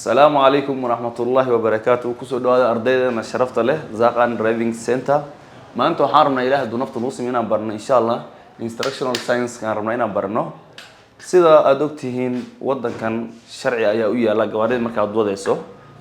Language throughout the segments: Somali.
السلام عليكم ورحمة الله وبركاته. كسر دعاء أرضنا شرفت له زاقان driving center. ما أنتوا حارنا إله دون نفط الوصي منا برنا إن شاء الله. instructional science كان رمينا برنا. سيدا أدوكتهين وضع كان شرعي أيوية لا جوارد مركز ضوء ديسو.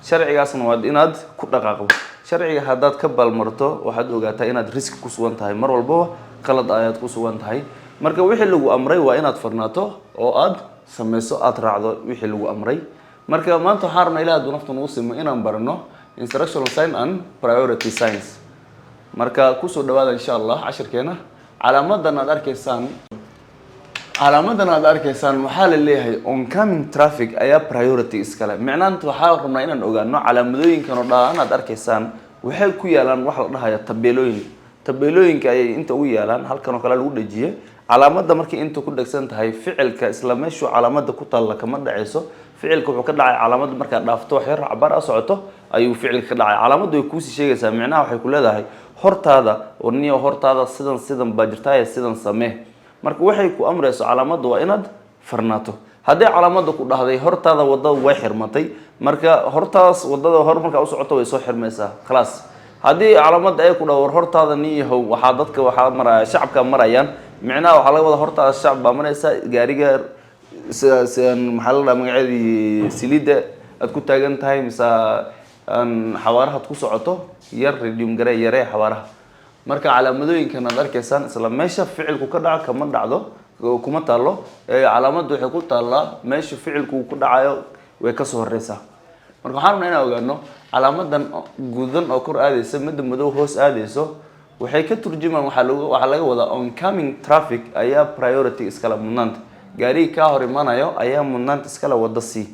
شرعي أصلا واد إناد كل دقائق. شرعي هذا كبل مرته واحد وجاته إناد ريسك كسوان تاي مر والبوا خلط آيات كسوان تاي. مركز ويحلو أمري وإناد فرناته أو أد سمسو أترعض ويحلو أمري. marka maanta xarna ilaa dunaftan uu siimo inaan barno instructional science and priority science marka ku soo dhawaada insha Allah cashirkeena calaamadan aad arkaysaan waxa la leeyahay oncoming traffic ayaa priority iskale macnaheedu waxa rabnaa inaan ogaano calaamadooyinkan oo dhan aad arkaysaan waxay ku yaalaan wax la dhahayo tabeelooyinka ay inta u yaalaan halkan oo kale lagu dhajiyay calaamada markii inta ku dhagsan tahay ficilka isla meeshu calaamada ku taal kama dhacayso ficilku wuxuu ka dhacay calaamada marka dhaafto wax yar cabar socoto ayuu ficilka ka dhacay calaamadu way ku sii sheegaysaa macnaha waxay ku leedahay hortaada oo niyo hortaada sidan baajirtaay sidan samee marka waxay ku amrayso calaamadu waa inaad farnaato haddii calaamadu ku dhahday hortaada wadada way xirmatay marka hortaas wadada hor marka u socoto way soo xirmaysaa خلاص haddii calaamada ay ku dhawr hortaada niyo waxa dadka waxa maraya shacabka marayaan macnaha waxa laga wada hortaada shacab baa maraysa gaariga سان محل مقعدي سليدة أتكون تاجن تاي مسا أن حوارها تكون صعته يوم جري يري حوارها مركا على مدوين كان دار كيسان سلام ماشى فعل كوكدع كمان دعده كمان تالله على مدو حكول تالله ماشى فعل كوكدع ويكسر الرئيسة مركا حرنا هنا وقالنا على مدن جودن أكور آديس مد مدو هوس آديسه waxay ka turjumaan waxaa laga wadaa oncoming traffic ayaa priority iskala mudnaanta gaariga kaa hor imanayo ayaa mudnaanta iskala wada sii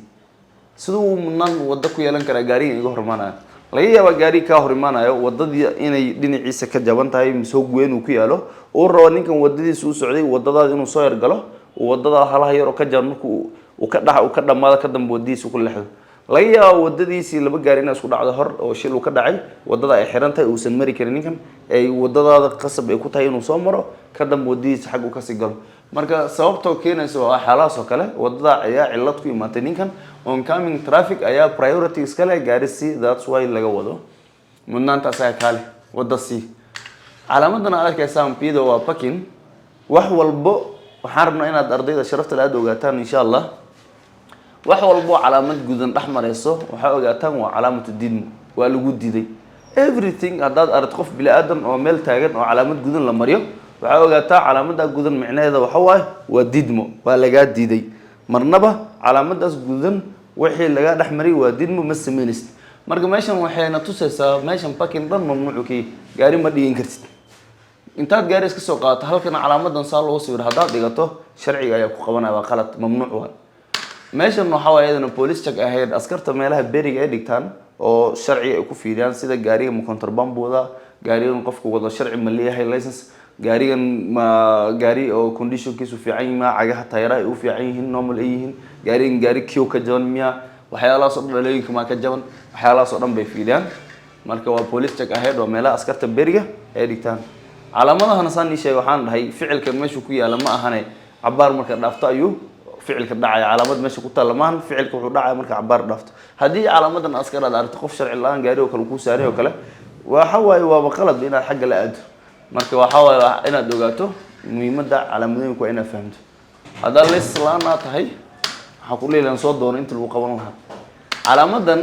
siduu mudnaan wada ku yeelan karaa gaariga iga hor imanayo laga yaabaa gaariga kaa hor imanayo wadadii inay dhinaciisa ka jaban tahay mise goyn uu ku yaalo oo rabo ninkan wadadiisa u socday wadadaada inuu soo yargalo wadada halaha yar oo ka jaban markuu uu ka dhamaado ka dambe wadadiisa ku leexdo laga yaabo wadadiisii laba gaari inay isku dhacdo hor oo shil uu ka dhacay wadada ay xiran tahay uusan mari karin ninkan ay wadadaada qasab ay ku tahay inuu soo maro ka dambe wadadiisa xag uu kasii galo marka sababtoo keenaysa waa xaalahaas oo kale wadada ayaa cillad ku imaatay ninkan oncoming traffic ayaa priority iskale gaari si that's why laga wado mudnaantaas ayaa kaale wada si calaamadan aad arkaysaan pida waa parking wax walbo waxaan rabnaa inaad ardayda sharafta la aad ogaataan insha Allah wax walbo calaamad gudan dhex marayso waxa ogaataan waa calaamatu diin waa lagu diiday everything hadaad aragto qof bili aadan oo meel taagan oo calaamad gudan la mariyo waxa ogaataa calaamada gudan macnaheedu waxa waa diidmo waa laga diiday marnaba calaamadaas gudan wixii laga dhex maray waa diidmo ma sameynaysid marka meeshan waxayna tusaysaa meeshan parking dhan mamnuuc kii gaari ma dhigin kartid intaad gaari iska soo qaadato halkan calaamadan saa loo sawir hadaad dhigato sharciga ayaa ku qabanaya waa qalad mamnuuc waa meeshan waxa waa iyadana police check ahayd askarta meelaha beriga ay dhigtaan oo sharci ay ku fiiriyaan sida gaariga ma contraband wada gaarigan qofku wada sharci ma leeyahay license gaarigan ma gaari oo conditionkiisu fiican yahay ma cagaha tayra ay u fiican yihiin normal ay yihiin gaarigan gaari kiyo ka jaban miya waxyaalahaas oo dhalooyinka ma ka jaban waxyaalahaas oo dhan bay fiiriyaan marka waa police check ahayd oo meelaha askarta beriga ay dhigtaan calaamadahan saan sheegay waxaan dhahay ficilka meesha ku yaala ma ahane cabaar marka dhaafto ayuu ficilka dhacay calaamad meesha ku taal maan ficilka wuxuu dhacay marka cabaar dhaafto hadii calaamadan askar aad aragto qof sharci laan gaari oo kale ku saaray oo kale waxa waa qalad inaad xagga la aado marka waxa inaad ogaato muhiimada calaamadoyinka waa inaad fahamto hadaa la islaana tahay waxa ku leeyahay soo doono inta lagu qaban lahaa calaamadan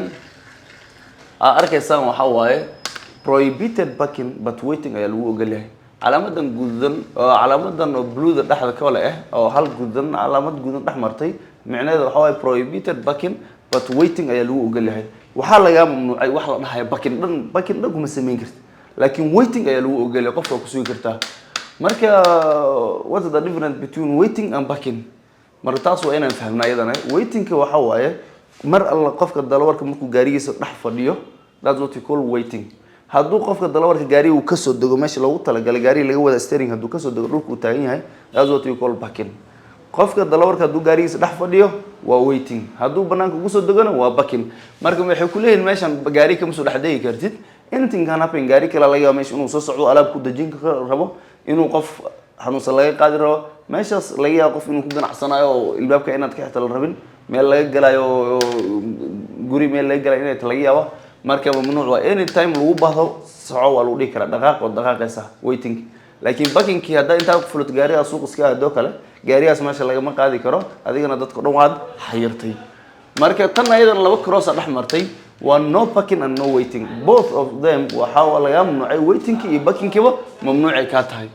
arkaysaan waxa prohibited parking but waiting ayaa lagu ogol yahay calaamadan gudan oo calaamadan oo blue da dhaxda ka leh oo hal gudan calaamad gudan dhex martay macnaheedu waxa prohibited parking but waiting ayaa lagu ogol yahay waxa laga mamnuucay wax la dhahay parking dhan kuma sameyn kartid laakiin waiting ayaa lagu ogol yahay qofka ku sugi kartaa marka what is the difference between waiting and parking marka taas waa inaan fahamnaa iyadana waiting-ka waxa waaye mar alla qofka dalawarka markuu gaarigiisa dhex fadhiyo that's what we call waiting hadduu qofka dalawarka gaariga uu ka soo dago meesha loogu talagalay gaariga laga wada steering hadduu ka soo dago dhulka uu taagan yahay that's what we call parking qofka dalawarka hadduu gaarigiisa dhex fadhiyo waa waiting hadduu banaanka ugu soo dagona waa parking marka waxay ku leeyihiin meeshan gaari kama soo dhex degi kartid anything can happen gaari kale laga yaabo meesha inuu soo socdo alaab ku dajin rabo inuu qof xanuunsan laga qaadi rabo meeshaas laga yaabo qof inuu ku ganacsanayo oo ilbaabka inaad ka xirto la rabin meel laga galayo guri meel laga galayo inaad laga yaabo marka mamnuuc waa anytime lagu baahdo soco waa lagu dhigi karaa dhaqaaq oo dhaqaaqaysa waiting laakiin parking-kii haddaa intaa ku fulat gaariga suuq iska aado kale gaarigaas meesha lagama qaadi karo adigana dadka dhan waad xayirtay marka tan ayadan laba cross dhex martay waa no parking and no waiting both of them waxa laga mamnuucay waiting-ki iyo parking-kiba mamnuucay ka tahay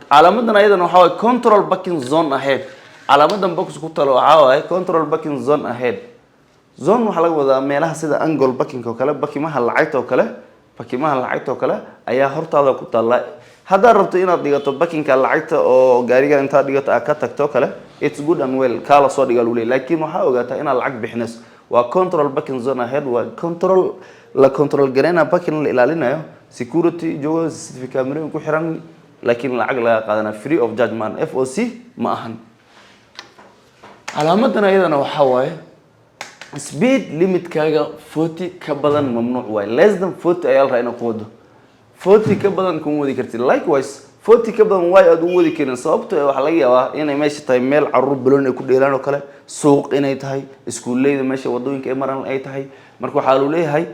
calaamadan ayadan waxa control parking zone ahead calaamadan box ku talo waxa control parking zone ahead zone waxa laga wadaa meelaha sida angle parking oo kale bakimaha lacagta oo kale ayaa hortaada ku taala hadaa rabto inaad dhigato parking-ka lacagta oo gaariga inta dhigato ka tagto kale it's good and well kala soo dhiga loo leeyahay laakiin waxa ogaataa inaad lacag bixinayso waa control parking zone ahead waa control gareena parking la ilaalinayo security jooga CCTV camera ku xiran laakiin lacag laga qaadana free of charge man FOC ma ahan calaamadan ayadana waxa waaye speed limit kaaga 40 ka badan mamnuuc waay less than 40 ayaa la rabaa inaad ku wado 40 ka badan kuma wadi kartid likewise 40 ka badan way aad u wadi karin sababtoo ah waxa laga yaabaa inay meesha tahay meel carruur biloon ay ku dheelaan oo kale suuq inay tahay iskuuleeyda meesha wadooyinka ay maraan ay tahay marka waxa uu leeyahay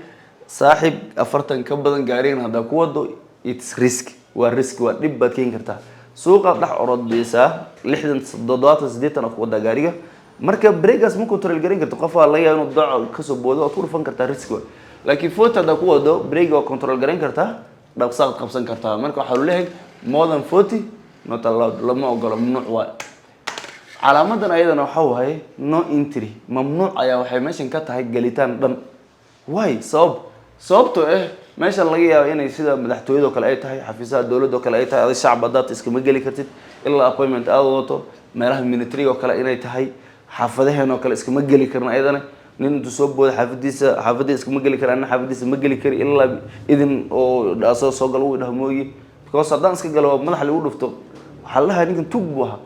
saaxib 40 ka badan gaarigan hadda ku wado it's risk waa dhib baad keen kartaa suuqa dhex orodaysa 60 70 ku wada gaariga marka breakas ma control garin karto qof laga yaabo inuu daco ka soo boodo oo ku rufan kartaa risk waa laakiin foota da ku wado break oo control garan kartaa dhaqsaad qabsan kartaa marka waxa uu leeyahay more than 40 not allowed lama ogolo mamnuuc waa calaamadan ayadana waxa waaye no entry mamnuuc ayaa waxay meeshan ka tahay galitaan dhan way sababtoo meeshan laga yaabo inay sida madaxtooyada oo kale ay tahay xafiisaha dawladda oo kale ay tahay adiga shacab dad iskama geli kartid ilaa appointment aad wadato meelaha military oo kale inay tahay xaafadaheen oo kale iskama geli karna ayadana nin intuu soo booda xaafadiisa iskama geli karaan xaafadiisa ma geli kari ilaa idin oo dhaasoo soo gal uu dhahmooyi because haddaan iska galo madaxa lagu dhufto waxaa la ninkan tug buu ahaa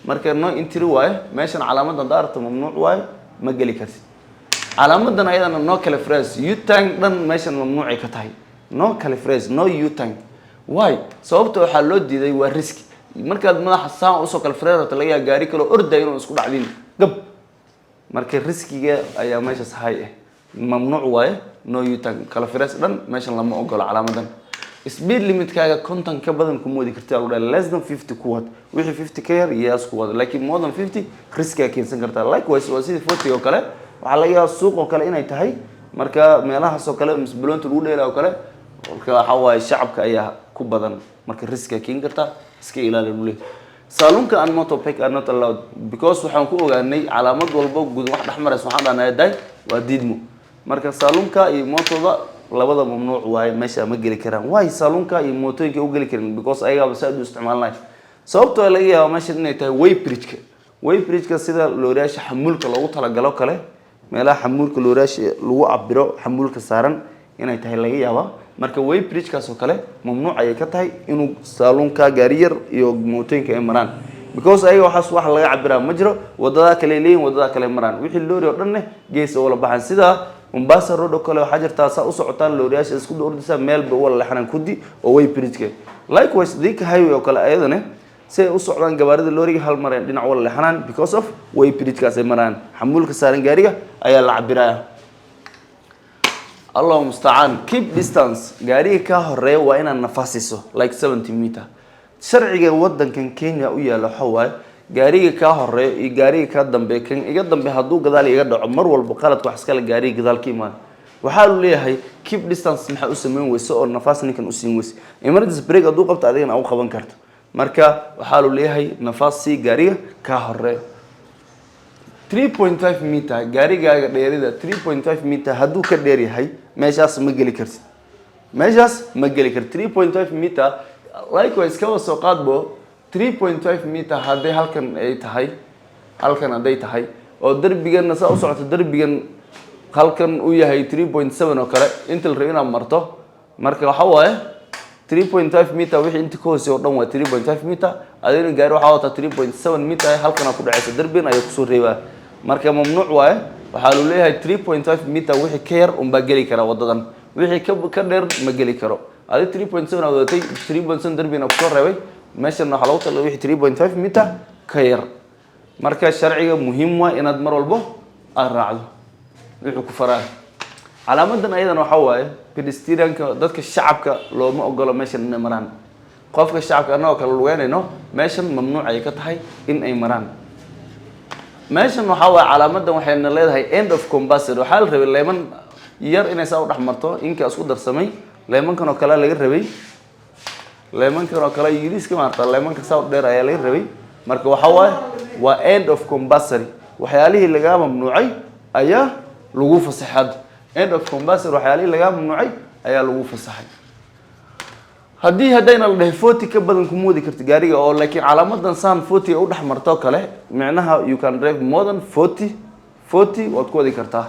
marka no entry waaye meeshan calaamadan daarta mamnuuc waaye ma geli kartid calaamadan ayadana no kale phrase u-turn dhan meeshan mamnuucay ka tahay no kale phrase no u-turn why sababta waxaa loo diiday waa riski markaad madaxa saan usoo kale phrase laga yaa gaari kale orday inuu isku dhacdin gab marka riskiga ayaa meeshaas hay mamnuuc waaye no u-turn kale phrase dhan meeshan lama ogolo calaamadan speed limit kaaga konton ka badan kuma wadi kartaa lagu dhahay less than 50 ku wad wixii 50 ka yar yes ku wad laakiin more than 50 risk ka keensan kartaa likewise waa sidii 40 oo kale waxaa laga yaabaa suuq oo kale inay tahay marka meelahaas oo kale misbaloonta lagu dheelaa oo kale waxa waaye shacabka ayaa ku badan marka risk ka keen kartaa iska ilaali nule salonka aan motopack are not allowed because waxaan ku ogaanay calaamad walba guud wax dhaxmareys waxaan dhahnaa day waa diidmo marka salonka iyo motoda labada mamnuuc waaye meesha ma geli karaan waay salonka iyo mootooyinka u geli karaan because ayaga saad u isticmaalnay sababtoo laga yaabo meesha inay tahay way bridge ka sida looraasha xamuulka loogu talagalo kale meelaha xamuulka looraasha lagu cabiro xamuulka saaran inay tahay laga yaabo marka way bridge kaas oo kale mamnuuc ay ka tahay inuu salonka gaari yar iyo mootooyinka ay maraan because ayaga waxaas wax laga cabiraa ma jiro wadada kale leeyin wadada kale maraan wixii loori oo dhan gees oo la baxan sida Mombasa road oo kale waxa jirta saa u socotaan looriyaasha isku dhoordisa meel ba wala xanan kudi oo way bridge likewise dika highway oo kale ayadana say u socdaan gawaarida looriga hal mareen dhinac wala xanan because of way bridge kaas ay maraan xamuulka saaran gaariga ayaa la cabiraya Allahu musta'an keep distance gaariga ka horeeyo waa inaad nafaasiso like 70 meter sharciga wadankan Kenya u yaalo xawaay gaariga ka horeeyo iyo gaariga ka dambe kan iga dambe haduu gadaal iga dhaco mar walba qalad wax iska la gaariga gadaal ka imaan waxa uu leeyahay keep distance maxaa u sameyn weyso oo nafaas ninkan u siin weyso emergency break haduu qabto adigana u qaban karto marka waxa uu leeyahay nafaas si gaariga ka horeeyo 3.5 meter gaarigaaga dheerida 3.5 meter haduu ka dheer yahay meeshaas ma geli kartid 3.5 meter likewise ka soo qaadbo 3.5 meter haday halkan ay tahay haday tahay oo darbigan saa u socoto darbigan halkan uu yahay 3.7 oo kale inta la rabo inaad marto marka waxa waaye 3.5 meter wixii inta ka hooseeyo oo dhan waa 3.5 meter adina gaari waxa wata 3.7 meter halkan ku dhacaysa darbigan ayaa ku soo reebaa marka mamnuuc waaye waxa uu leeyahay 3.5 meter wixii ka yar un ba gali kara wadadan wixii ka dheer ma gali karo adii 3.7 wadatay 3.7 darbigan ku soo reebay meeshan waxa lagu talay wixii 3.5 meter ka yar marka sharciga muhiim waa inaad mar walba aad raacdo wuxuu ku faraa calaamadan ayadana waxa waaye pedestrianka dadka shacabka looma ogolo meeshan inay maraan qofka shacabka anoo kala lugeynayno meeshan mamnuuc ay ka tahay in ay maraan meeshan waxa waaye calaamadan waxayna leedahay end of compulsory waxa la rabay leeman yar inay saa u dhaxmarto inka isku darsamay leemankan oo kale laga rabay leemankan oo kale yiriska maarta leemanka saa dheer ayaa laga rabay marka waxa waaye waa end of compulsory waxyaalihii laga mamnuucay ayaa lagu fasaxay end of compulsory waxyaalihii laga mamnuucay ayaa lagu fasaxay hadayna la dhahay 40 ka badan kuma wadi karto gaariga oo laakiin calaamadan saan 40 u dhaxmarto kale macnaha you can drive more than 40 waad ku wadi kartaa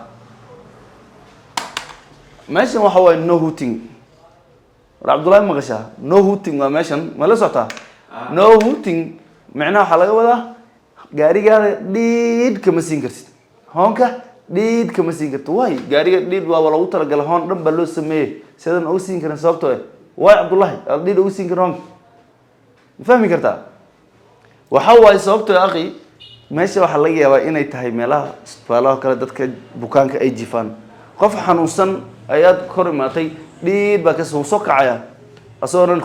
meeshan waxa waaye no hooting Abdullah Magasha no hooting waa meeshan ma la socota no hooting macnaha waxa laga wadaa gaariga dhiid kama siin kartid hoonka dhiid kama siin kartid way gaariga dhiid waa lagu talagalay hoon dhan ba loo sameeyay sidan ugu siin karin sababtoo way Abdullah dhiid ugu siin karin fahmi kartaa waxa waaye sababtoo aqi meesha waxa laga yaabaa inay tahay meelaha isbitaalaha kale dadka bukaanka ay jifaan qof xanuunsan ayaad kor imaatay dhiid ba ka soo kacaya asooran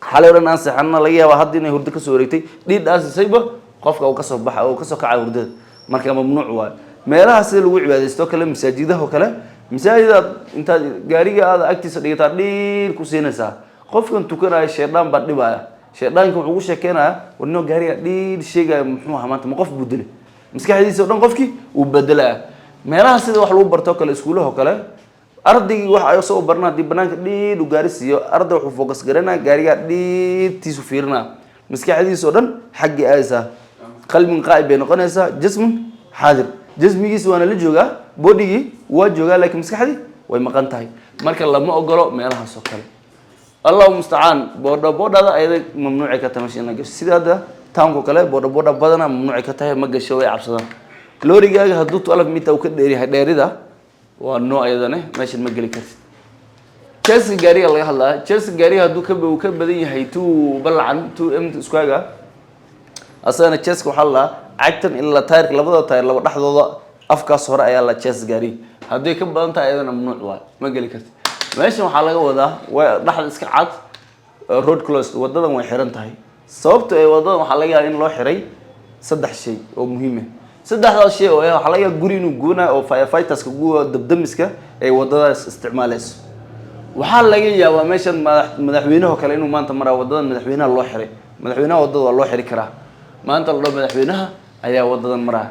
xalay oran aan saxana laga yaabaa hadda inay hurdo ka soo wareegtay dhiidaas sayba qofka uu ka soo baxa oo ka soo kacay hurdada marka mamnuuc waa meelaha sida lagu cibaadeysto kale masaajidaha kale masaajida inta gaariga aad agtiisa dhigata dhiid ku siinaysa qofkan tukanaya sheedaan ba dhibaya sheedaanku wuxuu u sheekeynaa warno gaariga dhiid sheegay muxuu ahaa maanta ma qof budile maskaxdiisa oo dhan qofkii uu bedelaa meelaha sida wax lagu barto kale iskuulaha kale ardaygii waxa ay soo barnaa dib banaanka dhiid u gaarisiyo arday wuxuu focus garanaa gaariga dhiibtiisu fiirnaa maskaxdiisa oo dhan xaggii aaysa qalbin qaa'ib bay noqonaysaa jismun xaadir jismigiisa waana la joogaa bodigii waa joogaa laakiin maskaxdii way maqan tahay marka lama ogolo meelahaas oo kale allahu mustacaan boodhada ayada mamnuucay ka tahay meesha in la gasho sida hadda taanko kale boodha badana mamnuucay ka tahay ma gasho way cabsadaan loorigaaga hadduu 12 mitir uu ka dheeryahay dheerida waa noo ayadane meeshan ma geli kartid jeeska gaariga laga hadlaa jeeska gaariga hadduu ka badan yahay 2 balacan 2 m square asana jeeska waxaa la cagtan ilaa taayirka labada taayir laba dhaxdooda afkaas hore ayaa la jees gaari haddii ka badan tahay ayadana mamnuuc waa ma geli kartid meeshan waxaa laga wadaa way dhaxda iska cad road closed wadadan way xiran tahay sababta ay wadadan waxaa laga yaabaa in loo xiray saddex shay oo muhiim ah saddexdaas shay oo waxaa laga yaabaa guri inuu guunaa oo firefighters-ka guwa dabdamiska ay wadadaas isticmaalayso waxaa laga yaabaa meeshan madaxweynaha kale inuu maanta maraa wadadan madaxweynaha loo xiray madaxweynaha wadada waa loo xiri karaa maanta la dhaho madaxweynaha ayaa wadadan maraa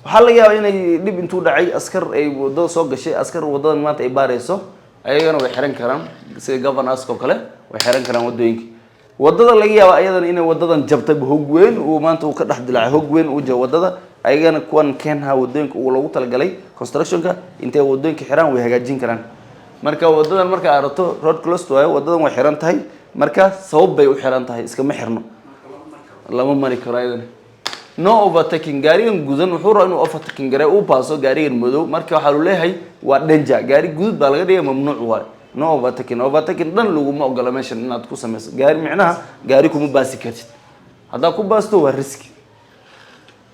waxaa laga yaabaa inay dhib intuu dhacay askar ay wadada soo gashay askar wadadan maanta ay baarayso ayagana way xiran karaan sida governors oo kale way xiran karaan wadooyinka wadada laga yaabaa ayadana inay wadadan jabtay hog weyn uu maanta uu ka dhex dilacay hog weyn uu jaa wadada ayagana kuwan keenha wadooyinka uu loogu talagalay constructionka intay wadooyinka xiraan way hagaajin karaan marka wadadan marka aad aragto road closed waayo wadadan way xiran tahay marka sabab bay u xiran tahay iska ma xirno lama mari karo ayadana no overtaking gaarigan gudan wuxuu rabaa inuu overtaking garay uu baaso gaarigan madow marka waxa uu leeyahay waa danger gaari gudud baa laga dhigay mamnuuc waa no overtaking dhan laguma ogola meeshan inaad ku sameyso gaari micnaha gaari kuma baasi kartid haddaa ku baasto waa riski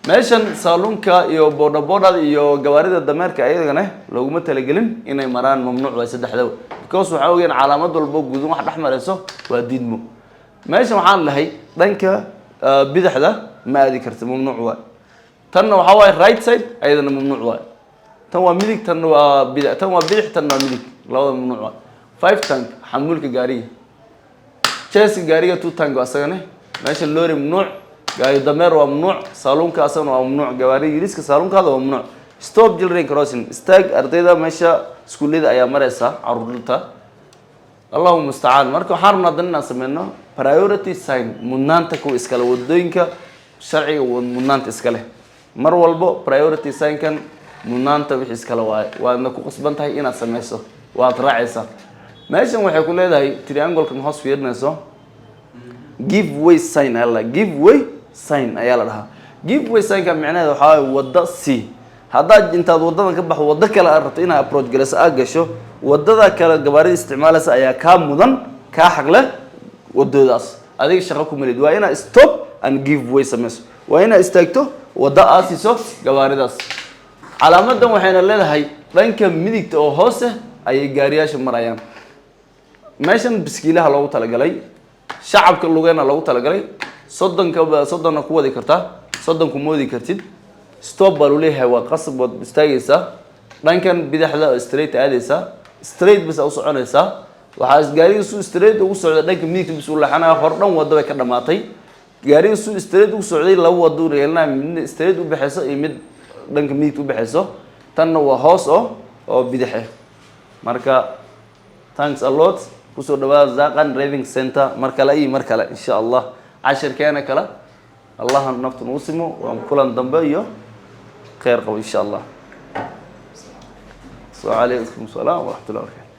meeshan saalunka iyo boodha iyo gawaarida dameerka ayagana looguma talagelin inay maraan mamnuuc waa saddexda because waxa weeyaan calaamad walba gudan wax dhex marayso waa diidmo meeshan waxaan lahay dhanka bidixda ma aadi karto mamnuuc waa tanna waxa waaye right side ayadana mamnuuc waa tan waa midig tan waa bidix tan waa bidix tan waa midig labada mamnuuc waa 5 tank xamuulka gaariga chassis gaariga 2 tank asagana meesha lorry mamnuuc gaari dameer waa mamnuuc saalunka asagana waa mamnuuc gawaari yiriska saalunkaada waa mamnuuc stop children crossing stag ardayda meesha iskuulada ayaa maraysa caruurta allahu musta'aan marka waxaan rabnaa inaan sameeyno priority sign mudnaanta ku iskala wadooyinka sharciga mudnaanta iskale mar walbo priority sign kan mudnaanta wixii iskala waadna ku qasban tahay inaad sameyso waad raacaysaa meeshan waxay ku leedahay triangle-kan hoos fiirinayso give way sign ayaa la dhahaa give way sign ka macnaheedu waxa weeye wada c haddaad intaad wadadan ka baxdo wada kale aad rabto inaad approach galayso aad gasho wadada kale gabaarida isticmaalaysa ayaa kaa mudan kaa xaq leh wadadaas adiga shaqo ku malid waa inaad stop and give way sameyso waa inaad istaagto wada aad siiso gabaaridaas calaamadan waxayna leedahay dhanka midigta oo hoose ayay gaariyaasha marayaan meeshan biskiilaha loogu talagalay shacabka lugeena loogu talagalay soddonna ku wadi kartaa 30 ku moodi kartid stop baa leeyahay waa qasab wad istaagaysaa dhankan bidixda straight aadaysaa straight bis u soconaysaa waxa gaariga soo straight ugu socda dhanka midigta bis u laxanaa hor dhan wada bay ka dhamaatay gaariga soo straight ugu socday laba wado reelna mid straight u baxayso iyo mid dhanka midigta u baxayso tanna waa hoos oo bidix ah marka thanks a lot kusoo dhawaada Zaqan driving center markale insha Allah cashirkeena kala Allah naftu nuusimo waan kulan dambe iyo خير قوي إن شاء الله. وعليكم السلام ورحمة الله وبركاته.